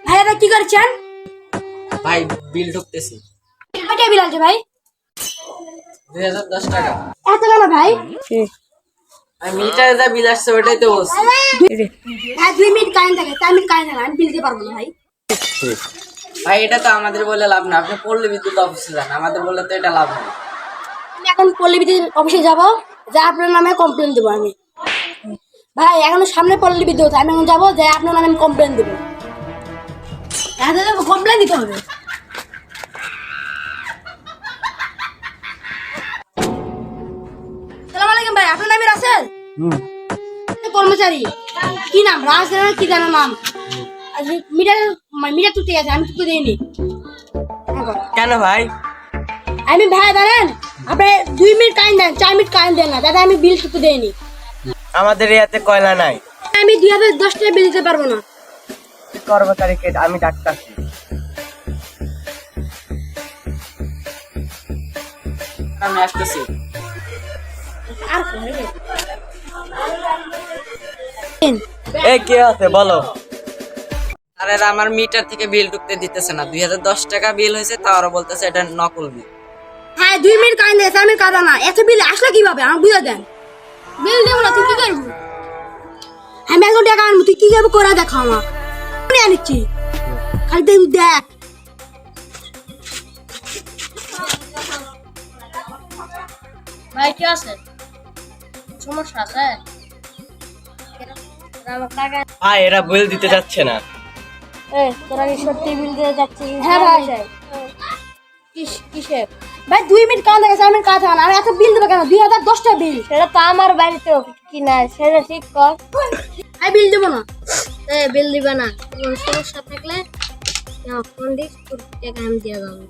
ভাই এটা কি করছেন? ভাই বিল ঢুকতেছি। কয়টা বিল আছে ভাই? 2010 টাকা। এত কেন ভাই? আমি মিটারে যা বিল আসছে ওটাই তো বলছি। ভাই 2 মিনিট কারেন্ট থাকে, 4 মিনিট কারেন্ট থাকে, আমি বিল দিতে পারবো না ভাই। ভাই এটা তো আমাদের বলে লাভ না, আপনি পল্লী বিদ্যুৎ অফিসে যান, আমাদের বলে তো এটা লাভ নেই। আমি এখন পল্লী বিদ্যুৎ অফিসে যাব, যা আপনার নামে কমপ্লেন দেবো আমি। ভাই এখন সামনে পল্লী বিদ্যুৎ, আমি এখন যাবো, যে আপনার নামে আমি কমপ্লেন দেবো। কমপ্লেন দিতে হবে। সালাম আলাইকুম ভাই, আপনার নাম রাসেল? কর্মচারী কি নাম? রাজ না কি জানো নাম? মিটার মিটার টুটে গেছে, আমি টুকু দিইনি। কেন ভাই? আমি ভাই জানেন, আপনি 2 মিনিট কারেন্ট দেন, 4 মিনিট কারেন্ট দেন না, দাদা আমি বিল টুকু দিইনি। আমাদের ইয়াতে কয়লা নাই। আমি 2010 টাকা বিল দিতে পারবো না। কর্মচারী কে? আমি ডাক্তার। আমি আসতেছি। আর এই কে আছে বলো? আরে এরা আমার মিটার থেকে বিল ঢুকতে দিতেছে না, 2010 টাকা বিল হয়েছে, তাও বলতেছে এটা নকল বিল। হ্যাঁ 2 মিনিট কারেন্ট দেন, 4 মিনিট কাঁদা না, এত বিল আসলে কিভাবে আমার বুঝে দেন। বিল দেবো না, তুই কি করবো? আমি এখন টাকা আনবো, তুই কি করবো করে দেখো আমার। আমি আনিচ্ছি, খালি তুই দেখ। ভাই কি আছে? সমস্যা আছে? ভাই এরা বিল দিতে যাচ্ছে না। তোরা কি সত্যি বিল দিয়ে যাচ্ছিস? হ্যাঁ ভাই। কিসের? ভাই 2 মিনিট কারেন্ট দেখে 4 মিনিট কাঁদা না, আর এত বিল দেবে কেন? 2010 টাকা বিল। সেটা তো আমার বাড়িতেও কিনা, সেটা ঠিক কর। আমি বিল দেবো না। বিল দিবে না, কোনো সমস্যা থাকলে ফোন দিস, তোর টাকা আমি দিয়ে দেবো।